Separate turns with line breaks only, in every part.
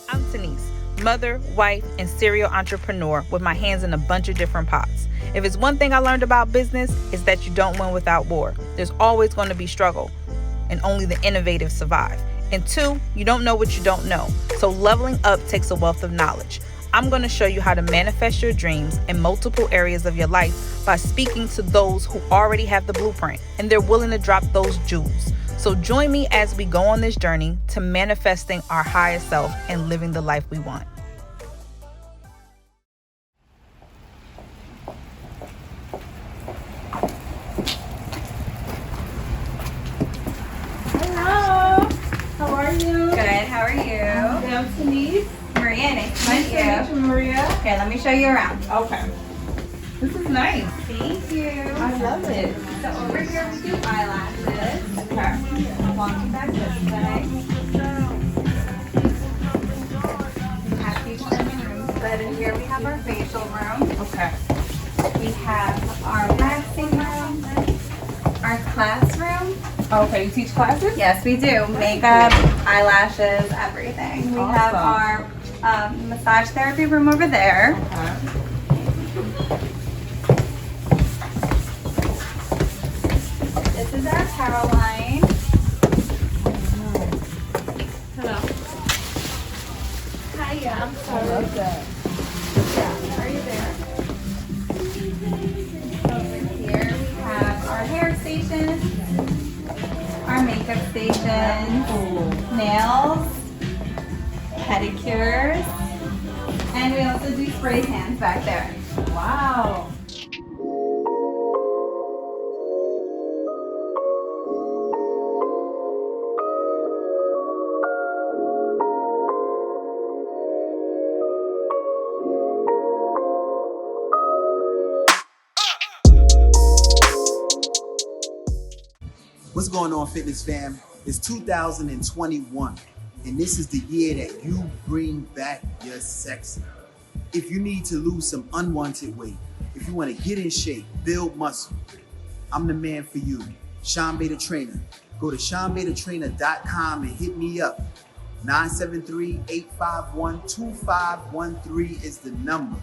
I'm Denise, mother, wife, and serial entrepreneur with my hands in a bunch of different pots. If it's one thing I learned about business, it's that you don't win without war. There's always going to be struggle, and only the innovative survive. And two, you don't know what you don't know. So leveling up takes a wealth of knowledge. I'm going to show you how to manifest your dreams in multiple areas of your life by speaking to those who already have the blueprint and they're willing to drop those jewels. So join me as we go on this journey to manifesting our higher self and living the life we want.
Hello. How are you?
Good. How are you?
I'm Denise.
Maria, nice to
Nice
meet
to meet you, Maria.
Okay, let me show you around.
Okay. This is nice.
Thank you.
I love it.
So over here we do eyelashes.
Okay.
I'll walk you back this way. We have people in the room. But in here we have our facial room.
Okay.
We have our waxing room. Our classroom.
Okay, you teach classes?
Yes, we do. Makeup, eyelashes, everything. We have
Awesome.
our massage therapy room over there.
Okay.
This is our towel line.
Hello.
Hiya, I'm
I
sorry.
love that.
Are you there? Over here we have our hair station, our makeup station, nails, pedicures, and we also do spray tans back there.
Wow.
What's going on, fitness fam? It's 2021, and this is the year that you bring back your sexy. If you need to lose some unwanted weight, if you want to get in shape, build muscle, I'm the man for you, Sean Bader Trainer. Go to SeanBaderTrainer.com and hit me up. 973-851-2513 is the number.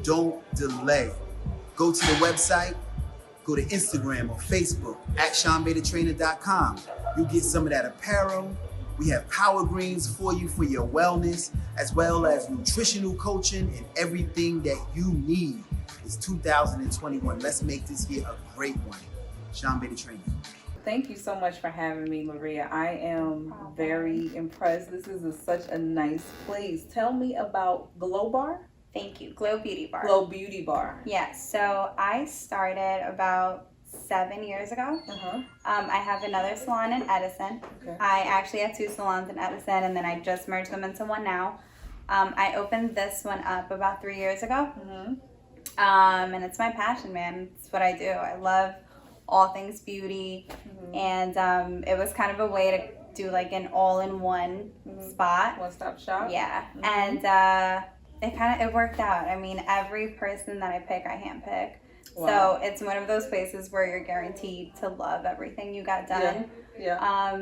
Don't delay. Go to the website. Go to Instagram or Facebook at SeanBaderTrainer.com. You'll get some of that apparel. We have power greens for you for your wellness, as well as nutritional coaching and everything that you need. It's 2021. Let's make this year a great one. Sean Bader Trainer.
Thank you so much for having me, Maria. I am very impressed. This is such a nice place. Tell me about Glow Bar?
Thank you. Glow Beauty Bar.
Glow Beauty Bar.
Yes, so I started about 7 years ago. I have another salon in Edison.
Okay.
I actually have 2 salons in Edison, and then I just merged them into one now. I opened this one up about 3 years ago. And it's my passion, man. It's what I do. I love all things beauty. And it was kind of a way to do like an all-in-one spot.
One-stop shop?
Yeah. And it worked out. I mean, every person that I pick, I handpick.
Wow.
So it's one of those places where you're guaranteed to love everything you got done.
Yeah.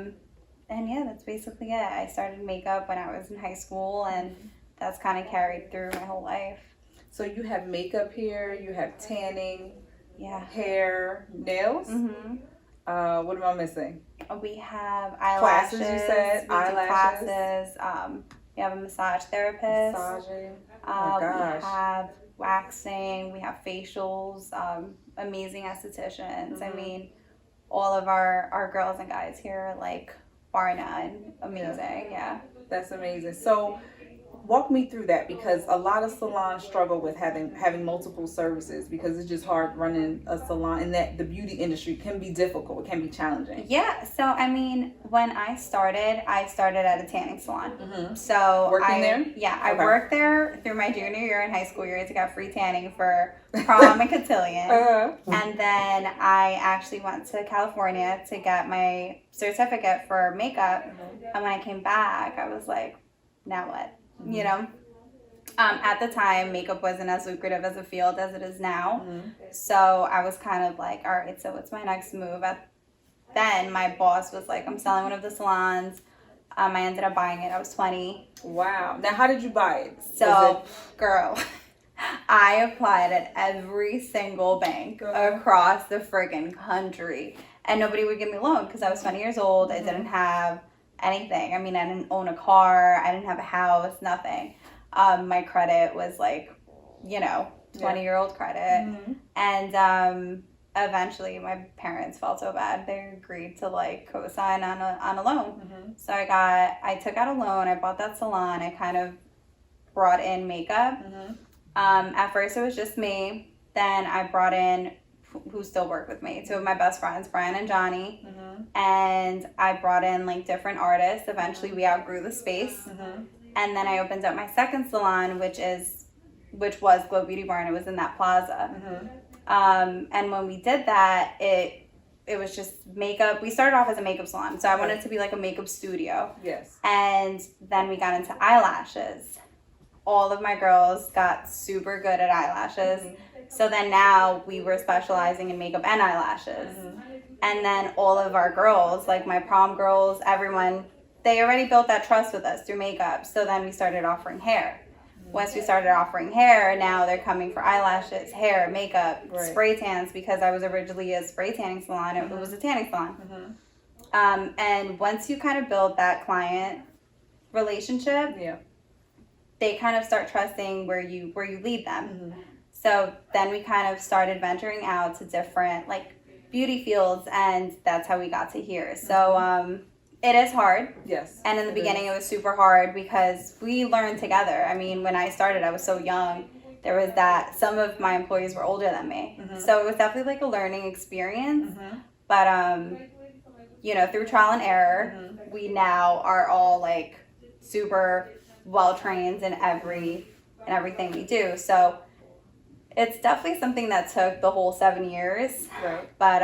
And yeah, that's basically it. I started makeup when I was in high school, and that's kind of carried through my whole life.
So you have makeup here, you have tanning,
Yeah.
hair, nails. What am I missing?
We have eyelashes.
Classes, you said?
We do
Eyelashes.
classes. We have a massage therapist.
Massaging. Oh my
We
gosh.
have waxing. We have facials. Amazing estheticians. I mean, all of our girls and guys here are like bar none. Amazing. Yeah.
That's amazing. So walk me through that, because a lot of salons struggle with having multiple services, because it's just hard running a salon, and that the beauty industry can be difficult. It can be challenging.
Yeah. So I mean, when I started at a tanning salon. So
Working there?
Yeah, I
Okay.
worked there through my junior year in high school year to get free tanning for prom and cotillion. And then I actually went to California to get my certificate for makeup. And when I came back, I was like, now what? You know? At the time, makeup wasn't as lucrative as a field as it is now. So I was kind of like, all right, so what's my next move? Then my boss was like, I'm selling one of the salons. I ended up buying it. I was 20.
Wow. Now, how did you buy it?
So, girl, I applied at every single bank across the friggin' country, and nobody would give me a loan because I was 20 years old. I didn't have anything. I mean, I didn't own a car. I didn't have a house, nothing. My credit was like, 20-year-old credit. And eventually my parents felt so bad. They agreed to like co-sign on a loan. So I took out a loan. I bought that salon. I kind of brought in makeup. At first it was just me. Then I brought in who still work with me, two of my best friends, Brian and Johnny. And I brought in like different artists. Eventually we outgrew the space. And then I opened up my second salon, which was Glow Beauty Bar, and it was in that plaza. And when we did that, it was just makeup. We started off as a makeup salon, so I wanted it to be like a makeup studio.
Yes.
And then we got into eyelashes. All of my girls got super good at eyelashes. So then now we were specializing in makeup and eyelashes. And then all of our girls, like my prom girls, everyone, they already built that trust with us through makeup. So then we started offering hair. Once we started offering hair, now they're coming for eyelashes, hair, makeup, spray tans, because I was originally a spray tanning salon. It was a tanning salon. And once you kind of build that client relationship, they kind of start trusting where you lead them. So then we kind of started venturing out to different like beauty fields, and that's how we got to here. So it is hard.
Yes.
And in the beginning it was super hard because we learned together. I mean, when I started, I was so young. There was that some of my employees were older than me. So it was definitely like a learning experience. But through trial and error, we now are all like super well trained in everything we do. So it's definitely something that took the whole 7 years. But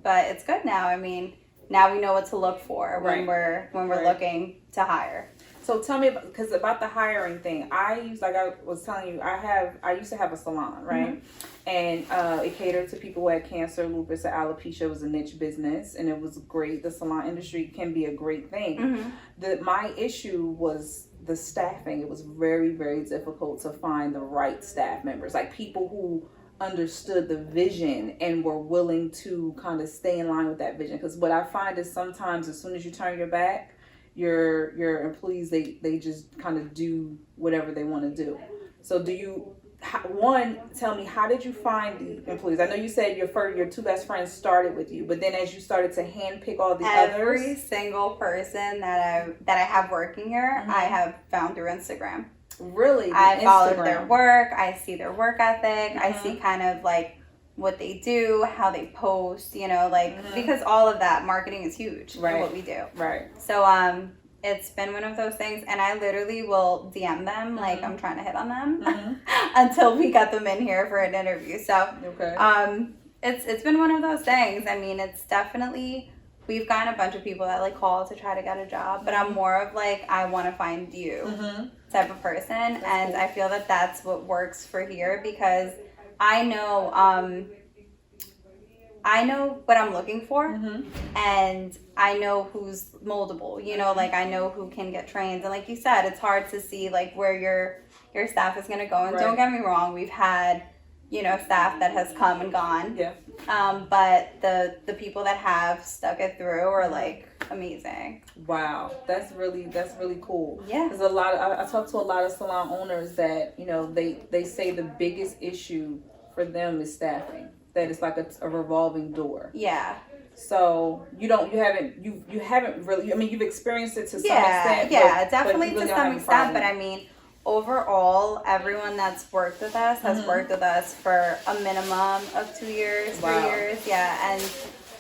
it's good now. I mean, now we know what to look for when we're looking to hire.
So tell me about the hiring thing. I was telling you, I used to have a salon, right? And it catered to people who had cancer, lupus, or alopecia. It was a niche business, and it was great. The salon industry can be a great thing. My issue was the staffing. It was very, very difficult to find the right staff members, like people who understood the vision and were willing to kind of stay in line with that vision. Because what I find is sometimes as soon as you turn your back, your employees, they just kind of do whatever they want to do. So tell me, how did you find the employees? I know you said your two best friends started with you, but then as you started to handpick all the
every
others,
single person that I have working here, I have found through Instagram.
Really?
I followed their work. I see their work ethic. I see kind of like what they do, how they post, because all of that marketing is huge in what we do. So it's been one of those things, and I literally will DM them like I'm trying to hit on them until we got them in here for an interview. So it's been one of those things. I mean, it's definitely, we've gotten a bunch of people that like call to try to get a job, but I'm more of like, I want to find you type of person. And I feel that that's what works for here, because I know what I'm looking for, and I know who's moldable, like I know who can get trained. And like you said, it's hard to see like where your staff is going to go. And don't get me wrong, we've had, staff that has come and gone. But the people that have stuck it through are like amazing.
Wow, that's really cool.
Yeah.
There's I talk to a lot of salon owners that they say the biggest issue for them is staffing. That it's like a revolving door.
Yeah.
So you haven't really. I mean, you've experienced it to some extent.
Yeah, definitely to some extent. But I mean, overall, everyone that's worked with us has worked with us for a minimum of 2 years, 3 years. Yeah, and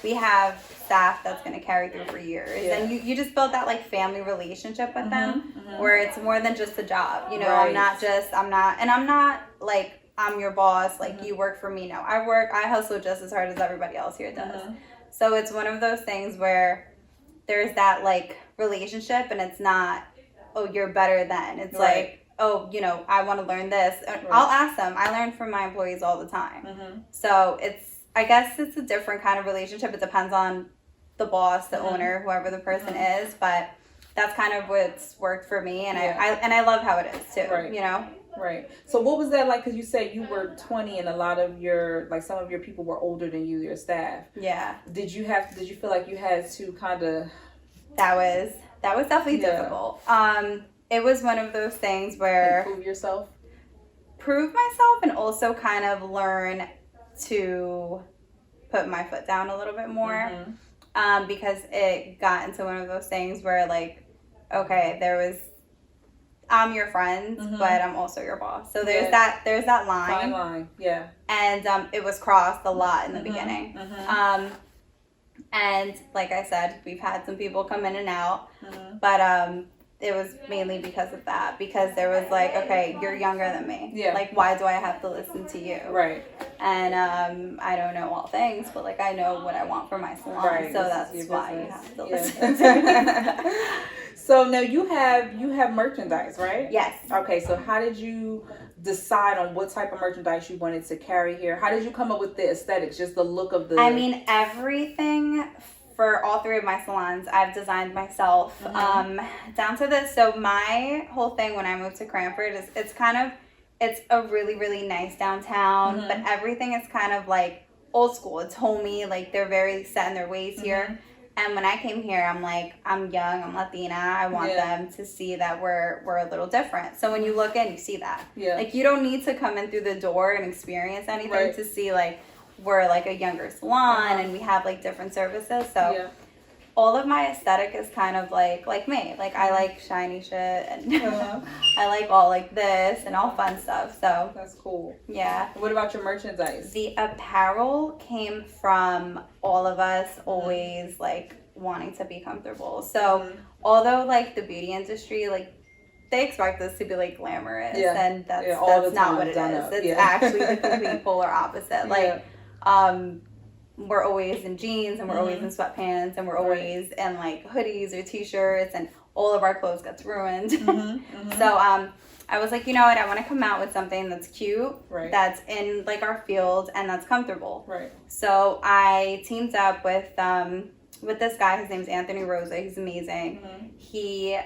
we have staff that's going to carry through for years. And you just build that like family relationship with them, where it's more than just a job. I'm not like I'm your boss, like you work for me. No, I hustle just as hard as everybody else here does. So it's one of those things where there's that like relationship, and it's not, oh, you're better than. It's like, oh, I want to learn this. I'll ask them. I learn from my employees all the time. So I guess it's a different kind of relationship. It depends on the boss, the owner, whoever the person is, but that's kind of what's worked for me, and I love how it is too.
Right.
You know.
Right. So what was that like? Because you said you were 20 and a lot of your, like some of your people were older than you, your staff.
Yeah.
Did you feel like you had to kind of...
That was definitely difficult. It was one of those things where...
prove yourself?
Prove myself and also kind of learn to put my foot down a little bit more. Because it got into one of those things where like, okay, I'm your friend, but I'm also your boss. So there's that line.
Fine line, yeah.
And it was crossed a lot in the beginning. And like I said, we've had some people come in and out, but it was mainly because of that. Because there was like, okay, you're younger than me.
Yeah.
Like, why do I have to listen to you?
Right.
And I don't know all things, but like I know what I want for my salon.
Right.
So
This
that's why you have to
Yeah.
listen to me.
So now you have merchandise, right?
Yes.
Okay, so how did you decide on what type of merchandise you wanted to carry here? How did you come up with the aesthetics, just the look of the...
I mean, everything for all three of my salons, I've designed myself, down to this. So my whole thing when I moved to Cranford is it's a really, really nice downtown, but everything is kind of like old school. It's homey, like they're very set in their ways here. And when I came here, I'm like, I'm young, I'm Latina. I want them to see that we're a little different. So when you look in, you see that. Yeah. Like you don't need to come in through the door and experience anything to see like we're like a younger salon and we have like different services. So all of my aesthetic is kind of like me. Like I like shiny shit and I like all like this and all fun stuff. So
that's cool.
Yeah.
What about your merchandise?
The apparel came from all of us always like wanting to be comfortable. So although like the beauty industry, like they expect us to be like glamorous and that's not what it is. It's actually the complete polar opposite. Like we're always in jeans and we're always in sweatpants and we're always in like hoodies or t-shirts and all of our clothes gets ruined. So I was like, you know what, I want to come out with something that's cute, that's in like our field and that's comfortable. So I teamed up with this guy. His name's Anthony Rosa. He's amazing. He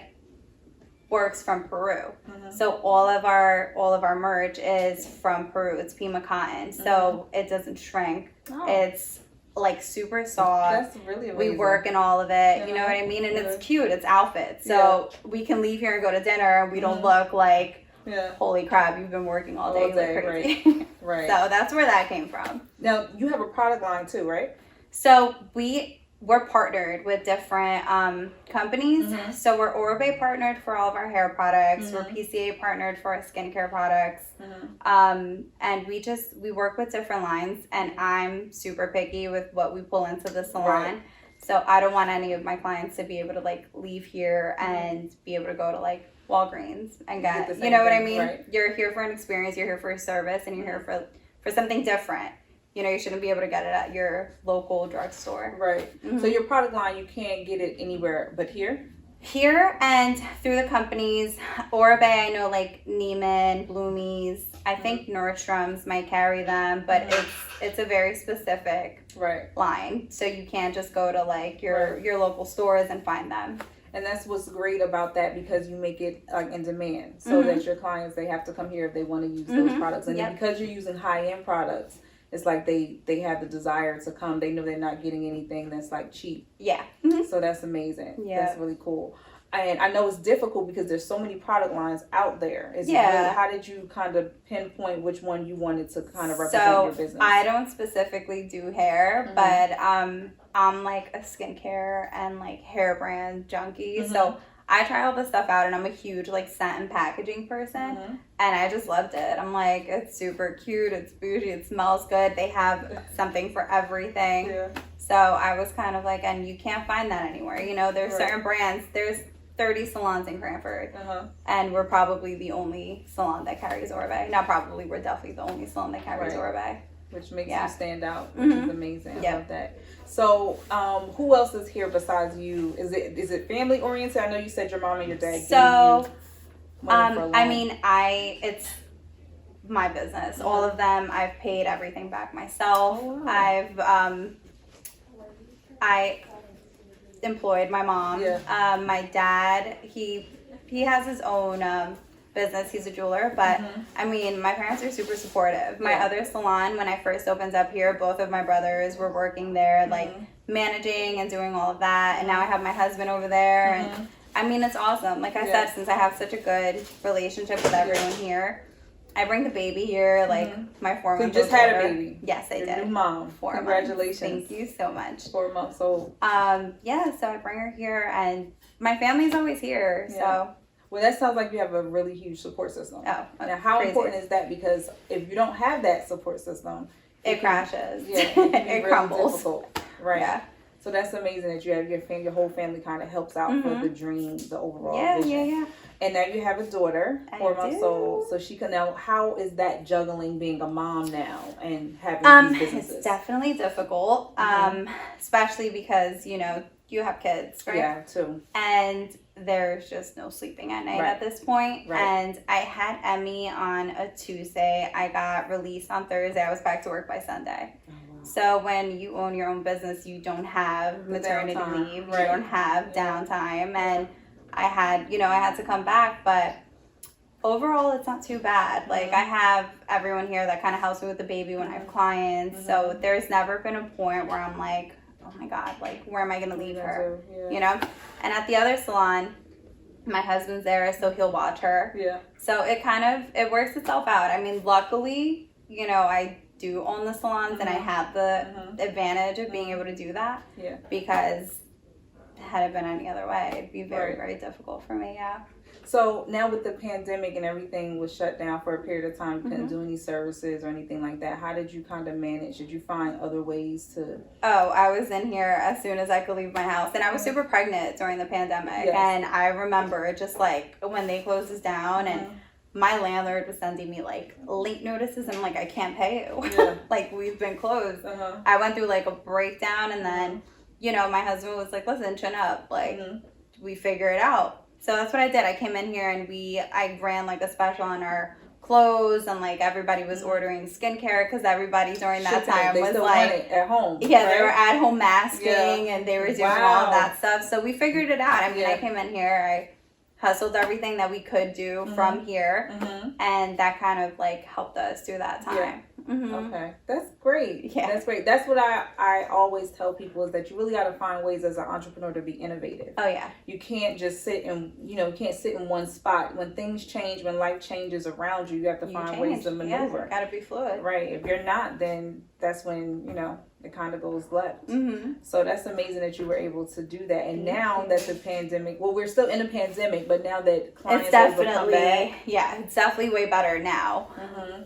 works from Peru. So all of our merch is from Peru. It's Pima cotton. So it doesn't shrink. It's like super soft.
That's really amazing.
We work in all of it. You know what I mean? And it's cute. It's outfits. So we can leave here and go to dinner and we don't look like holy crap, you've been working all day like crazy.
Right.
So that's where that came from.
Now you have a product line too, right?
So we're partnered with different companies. So we're Oribe partnered for all of our hair products. We're PCA partnered for our skincare products. And we work with different lines and I'm super picky with what we pull into the salon. So I don't want any of my clients to be able to like leave here and be able to go to like Walgreens and get you know what I mean? You're here for an experience, you're here for a service, and you're here for something different. You know, you shouldn't be able to get it at your local drugstore. Right.
So your product line, you can't get it anywhere but here?
Here and through the companies. Oribe, I know like Neiman, Bloomies. I think Nordstrom's might carry them, but it's a very specific line. So you can't just go to like your local stores and find them.
And that's what's great about that, because you make it like in demand. So that your clients, they have to come here if they want to use those products. And then because you're using high-end products, it's like they have the desire to come. They know they're not getting anything that's like cheap. Yeah. So that's amazing. Yeah. That's really cool. And I know it's difficult because there's so many product lines out there. How did you kind of pinpoint which one you wanted to kind of represent your business?
I don't specifically do hair, but I'm like a skincare and like hair brand junkie. So I try all this stuff out, and I'm a huge like scent and packaging person, and I just loved it. I'm like, it's super cute, it's bougie, it smells good. They have something for everything. So I was kind of like, and you can't find that anywhere. You know, there's certain brands. There's 30 salons in Cranford, and we're probably the only salon that carries Oribe. Not probably, we're definitely the only salon that carries Oribe.
Which makes you stand out, which is amazing. I love that. So, who else is here besides you? Is it family oriented? I know you said your mom and your dad.
So, I mean, it's my business. All of them, I've paid everything back myself. employed. My mom.
Yeah.
My dad, he has his own business. He's a jeweler, but I mean, my parents are super supportive. My other salon, when I first opened up here, both of my brothers were working there, like managing and doing all of that. And now I have my husband over there. And I mean, it's awesome. Like I said, since I have such a good relationship with everyone here, I bring the baby here, like my 4 months.
You just had a baby.
Yes, I did.
New mom.
4 months.
Congratulations.
Thank you so much.
4 months old.
Yeah, so I bring her here, and my family's always here. So.
Well, that sounds like you have a really huge support system.
Oh,
now how
crazy.
important is that? Because if you don't have that support system,
it crashes.
Yeah, it can be
it
really
crumbles.
difficult. Right.
Yeah.
So that's amazing that you have your whole family kind of helps out for the dream, the overall vision.
Yeah.
And now you have a daughter,
I
4 months
do.
old. So she can now. How is that juggling being a mom now and having these businesses?
It's definitely difficult, especially because you have kids, right?
Yeah, too.
And there's just no sleeping at night at this point.
Right.
And I had Emmy on a Tuesday. I got released on Thursday. I was back to work by Sunday.
Oh, wow.
So when you own your own business, you don't have maternity
downtime.
leave.
Right.
You don't have downtime. And I had to come back, but overall it's not too bad. Like I have everyone here that kind of helps me with the baby when I have clients. So there's never been a point where I'm like, oh my God, like where am I going to leave her? And at the other salon, my husband's there, so he'll watch her.
Yeah.
So it works itself out. I mean, luckily, I do own the salons and I have the advantage of being able to do that.
Yeah.
Because had it been any other way, it'd be very, very difficult for me. Yeah.
So now with the pandemic and everything was shut down for a period of time, you couldn't do any services or anything like that. How did you kind of manage? Did you find other ways to?
Oh, I was in here as soon as I could leave my house. And I was super pregnant during the pandemic.
Yes.
And I remember just like when they closed us down and my landlord was sending me like late notices and I'm like, I can't pay you.
Yeah.
Like we've been closed. I went through like a breakdown and then, my husband was like, listen, chin up. Like we figure it out. So that's what I did. I came in here and I ran like a special on our clothes and like everybody was ordering skincare because everybody during that time
they
was
still
like
want it at home.
Yeah,
right?
they were at home masking and they were doing all of that stuff. So we figured it out. I mean, I came in here, I hustled everything that we could do from here and that kind of like helped us through that time.
Okay, that's great.
Yeah.
That's great. That's what I always tell people is that you really got to find ways as an entrepreneur to be innovative.
Oh yeah.
You can't just sit in one spot. When things change, when life changes around you, you have to find ways to maneuver.
Yeah, gotta be fluid.
Right. If you're not, then that's when it kind of goes left. So that's amazing that you were able to do that. And now that the pandemic, we're still in a pandemic, but now that clients
it's
have come back,
it's definitely way better now.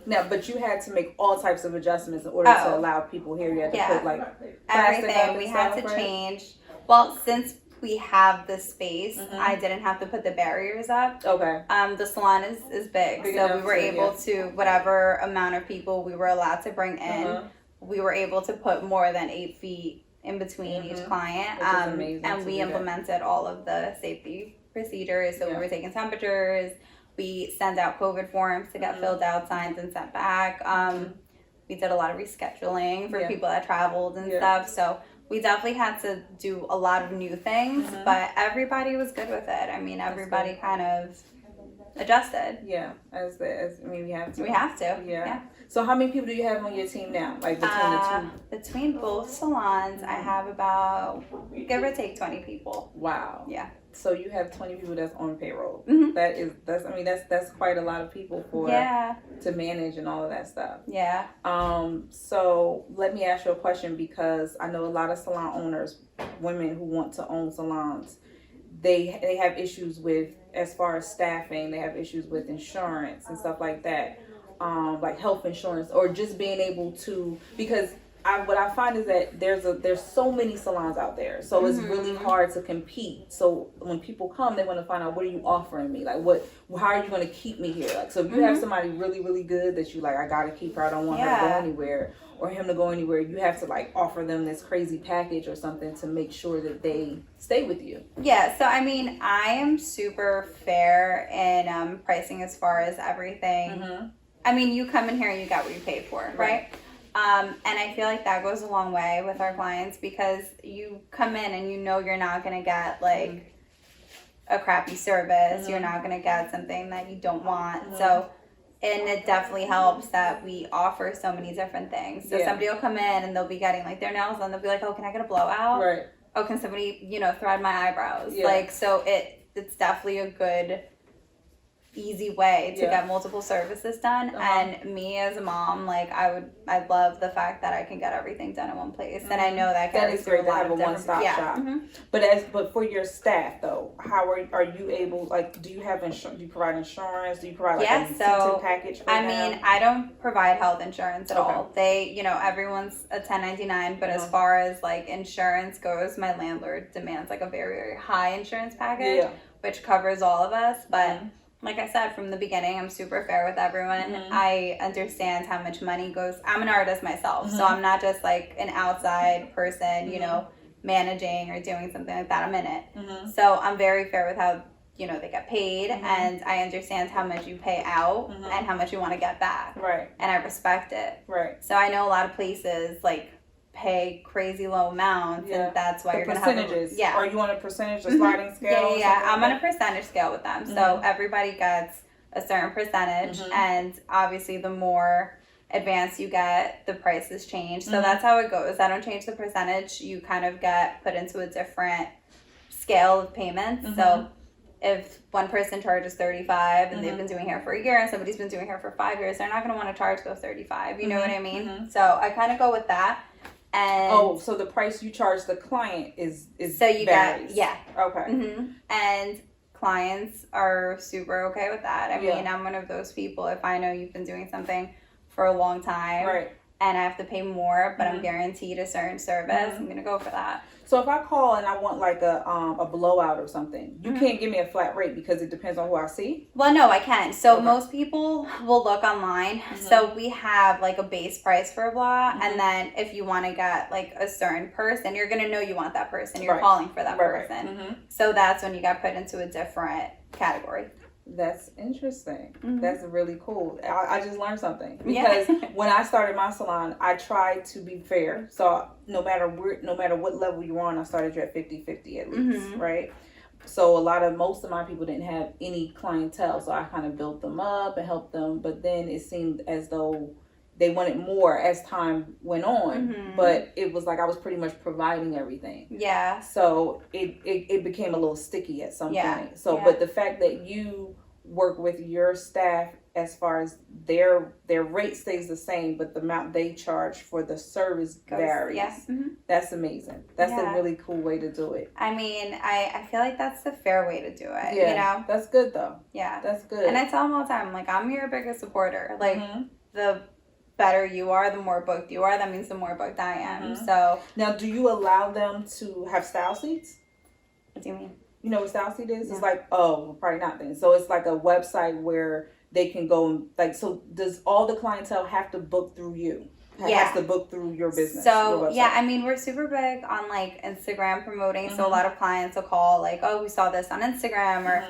Now, but you had to make all types of adjustments in order to allow people here. You had to put like plastic up
everything.
and
We had
stuff,
to
right?
change. Well, since we have the space, I didn't have to put the barriers up.
Okay.
The salon is big, so we were able to whatever amount of people we were allowed to bring in. We were able to put more than 8 feet in between each client,
Which is amazing
and
to
we
do that.
implemented all of the safety procedures. So we were taking temperatures. We send out COVID forms to get filled out, signed, and sent back. We did a lot of rescheduling for people that traveled and stuff. So we definitely had to do a lot of new things, but everybody was good with it. I mean, everybody kind of adjusted.
Yeah, we have to.
We have to.
Yeah. So how many people do you have on your team now? Like between the two?
Between both salons, I have about, give or take, 20 people.
Wow.
Yeah.
So you have 20 people that's on payroll.
Mhm.
That's quite a lot of people to manage and all of that stuff.
Yeah.
So let me ask you a question, because I know a lot of salon owners, women who want to own salons, they have issues with, as far as staffing, they have issues with insurance and stuff like that. Like health insurance, or just being able to, because what I find is that there's so many salons out there, so it's really hard to compete. So when people come, they want to find out, what are you offering me? Like how are you going to keep me here? Like, so if you have somebody really, really good that you like, I gotta keep her, I don't want her to go anywhere, or him to go anywhere, you have to like offer them this crazy package or something to make sure that they stay with you.
Yeah, so I mean, I am super fair in pricing as far as everything. I mean, you come in here and you got what you paid for, right? And I feel like that goes a long way with our clients because you come in and you know you're not going to get like a crappy service. You're not going to get something that you don't want. So, and it definitely helps that we offer so many different things. So somebody will come in and they'll be getting like their nails done. They'll be like, oh, can I get a blowout?
Right.
Oh, can somebody, you know, thread my eyebrows? Like, so it's definitely a good, easy way to get multiple services done. And me as a mom, like I love the fact that I can get everything done in one place. And I know that
is great to have a one-stop shop. But for your staff though, how are you able, like, do you have do you provide insurance? Do you provide like an incentive package for them?
I mean, I don't provide health insurance at all. They, you know, everyone's a 1099, but as far as like insurance goes, my landlord demands like a very, very high insurance package, which covers all of us. But like I said, from the beginning, I'm super fair with everyone. I understand how much money goes. I'm an artist myself, so I'm not just like an outside person, you know, managing or doing something like that. I'm in it. So I'm very fair with how, you know, they get paid, and I understand how much you pay out and how much you want to get back.
Right.
And I respect it.
Right.
So I know a lot of places like pay crazy low amounts, and that's why you're going to have
percentages. Are you on a percentage or sliding scale?
I'm on a percentage scale with them. So everybody gets a certain percentage, and obviously the more advanced you get, the prices change. So that's how it goes. I don't change the percentage. You kind of get put into a different scale of payments. So if one person charges $35 and they've been doing hair for a year and somebody's been doing hair for 5 years, they're not going to want to charge those $35. You know what I mean? So I kind of go with that. And
so the price you charge the client is
so you
varies.
Okay. And clients are super okay with that. I mean, I'm one of those people. If I know you've been doing something for a long time, and I have to pay more, but I'm guaranteed a certain service, I'm gonna go for that.
So if I call and I want like a blowout or something, you can't give me a flat rate because it depends on who I see?
Well, no, I can. So most people will look online. So we have like a base price for a blowout, and then if you want to get like a certain person, you're gonna know you want that person. You're calling for that person. So that's when you got put into a different category.
That's interesting. That's really cool. I just learned something because when I started my salon, I tried to be fair. So no matter what level you're on, I started you at 50-50 at least, right? So most of my people didn't have any clientele, so I kind of built them up and helped them. But then it seemed as though they wanted more as time went on, but it was like I was pretty much providing everything. Yeah. So it became a little sticky at some point. So, but the fact that you work with your staff as far as their rate stays the same, but the amount they charge for the service varies. That's amazing. That's a really cool way to do it.
I mean, I feel like that's the fair way to do it. You know?
That's good though.
Yeah.
That's good.
And I tell them all the time, like, I'm your biggest supporter. Like, the better you are, the more booked you are, that means the more booked I am. So
now, do you allow them to have style seats?
What do you mean?
You know what style seat is? It's like, probably not then. So it's like a website where they can go and like, so does all the clientele have to book through you? Has to book through your business?
So I mean, we're super big on like Instagram promoting. So a lot of clients will call like, oh, we saw this on Instagram or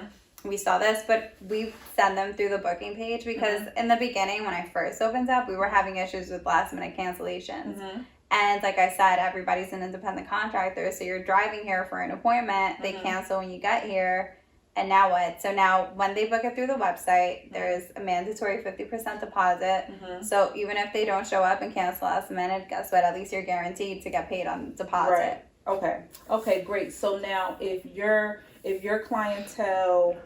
we saw this, but we send them through the booking page because in the beginning, when I first opened up, we were having issues with last minute cancellations. And like I said, everybody's an independent contractor. So you're driving here for an appointment. They cancel when you get here. And now what? So now when they book it through the website, there's a mandatory 50% deposit. So even if they don't show up and cancel last minute, guess what? At least you're guaranteed to get paid on deposit.
Right. Okay, great. So now if your clientele,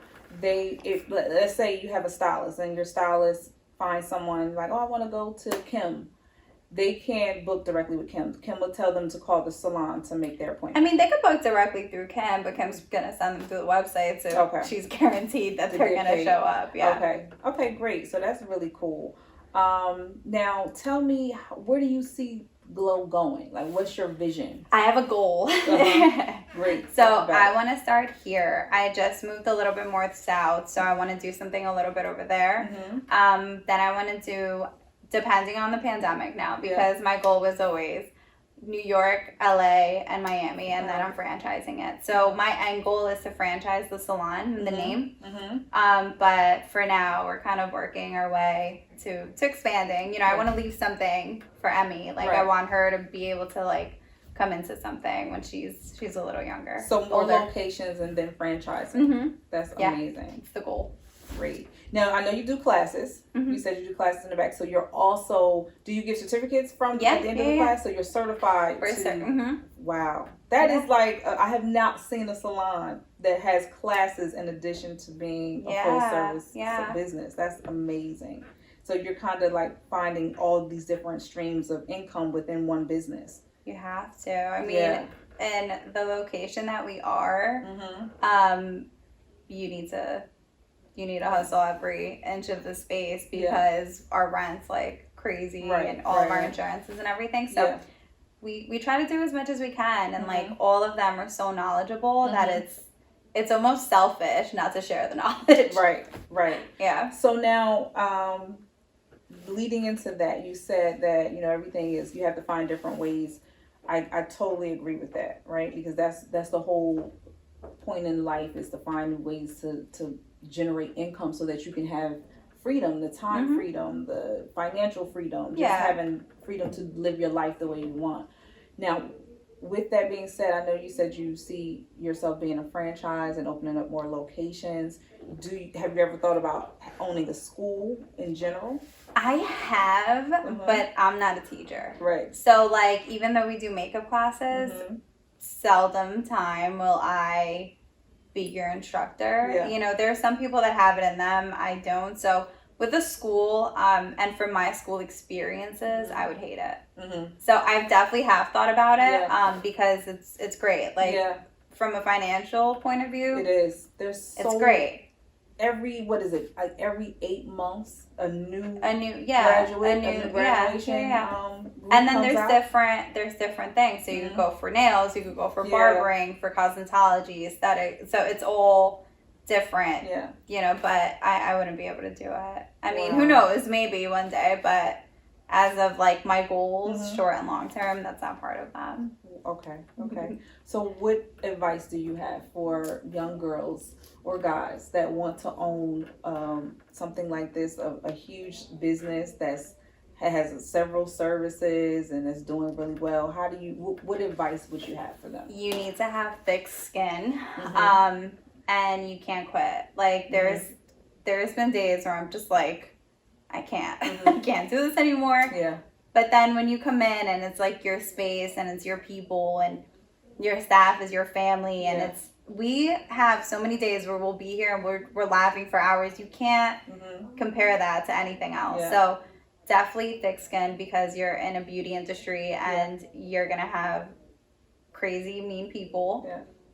let's say you have a stylist and your stylist finds someone like, oh, I want to go to Kim. They can't book directly with Kim. Kim will tell them to call the salon to make their appointment.
I mean, they could book directly through Kim, but Kim's going to send them through the website, so she's guaranteed that they're going to show up.
Okay, great. So that's really cool. Now, tell me, where do you see Glow going? Like, what's your vision?
I have a goal.
Great.
So I want to start here. I just moved a little bit more south, so I want to do something a little bit over there. Then I want to do, depending on the pandemic now, because my goal was always New York, LA, and Miami, and then I'm franchising it. So my end goal is to franchise the salon and the name. But for now, we're kind of working our way to expanding. You know, I want to leave something for Emmy. Like I want her to be able to like come into something when she's a little younger.
So more
older.
locations and then franchising. That's amazing.
It's the goal.
Great. Now I know you do classes. You said you do classes in the back. So you're also, do you get certificates from at the end of the class? So you're certified. Wow. That is like, I have not seen a salon that has classes in addition to being a full service business. That's amazing. So you're kind of like finding all these different streams of income within one business.
You have to. I mean, in the location that we are, you need to hustle every inch of the space because our rent's like crazy and all of our insurances and everything. So we try to do as much as we can, and like all of them are so knowledgeable that it's almost selfish not to share the knowledge.
Right. Yeah. So now, leading into that, you said that, you know, everything is, you have to find different ways. I totally agree with that, right? Because that's the whole point in life, is to find ways to generate income so that you can have freedom, the time freedom, the financial freedom, just having freedom to live your life the way you want. Now, with that being said, I know you said you see yourself being a franchise and opening up more locations. Have you ever thought about owning a school in general?
I have, but I'm not a teacher.
Right.
So like, even though we do makeup classes, seldom time will I be your instructor.
Yeah.
You know, there are some people that have it in them. I don't. So with a school, and from my school experiences, I would hate it. So I definitely have thought about it, because it's great. Like from a financial point of view,
it is.
It's great.
Every 8 months, a new
graduate,
a new graduation.
And then there's different things. So you could go for nails, you could go for barbering, for cosmetology, aesthetic. So it's all different. Yeah. You know, but I wouldn't be able to do it. I mean, who knows? Maybe one day, but as of like my goals, short and long term, that's not part of that.
Okay. So what advice do you have for young girls or guys that want to own something like this, a huge business that has several services and is doing really well? What advice would you have for them? You
need to have thick skin, and you can't quit. Like there's been days where I'm just like, I can't, I can't do this anymore. Yeah. But then when you come in and it's like your space and it's your people and your staff is your family, and we have so many days where we'll be here and we're laughing for hours. You can't compare that to anything else. So definitely thick skin, because you're in a beauty industry and you're gonna have crazy mean people.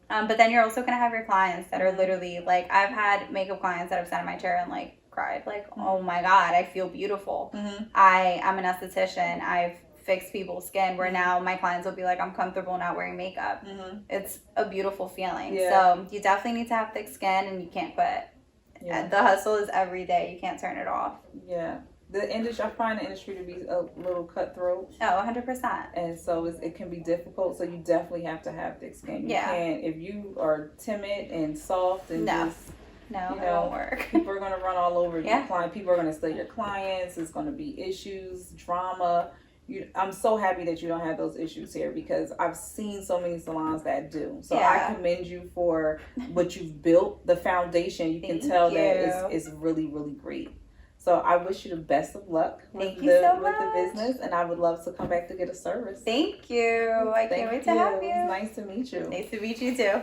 But then you're also gonna have your clients that are literally like, I've had makeup clients that have sat in my chair and like cried, like, oh my God, I feel beautiful. I'm an esthetician. I've fixed people's skin where now my clients will be like, I'm comfortable not wearing makeup. It's a beautiful feeling. So you definitely need to have thick skin, and you can't quit. The hustle is every day. You can't turn it off.
The industry, I find the industry to be a little cutthroat.
Oh, 100%.
And so it can be difficult. So you definitely have to have thick skin. You can't, if you are timid and soft and
it won't work.
People are going to run all over your client. People are going to steal your clients. There's going to be issues, drama. I'm so happy that you don't have those issues here, because I've seen so many salons that do. So I commend you for what you've built, the foundation. You can tell that it's really, really great. So I wish you the best of luck with the business, and I would love to come back to get a service.
Thank you. I can't wait to have you.
It was nice to meet you.
Nice to meet you too.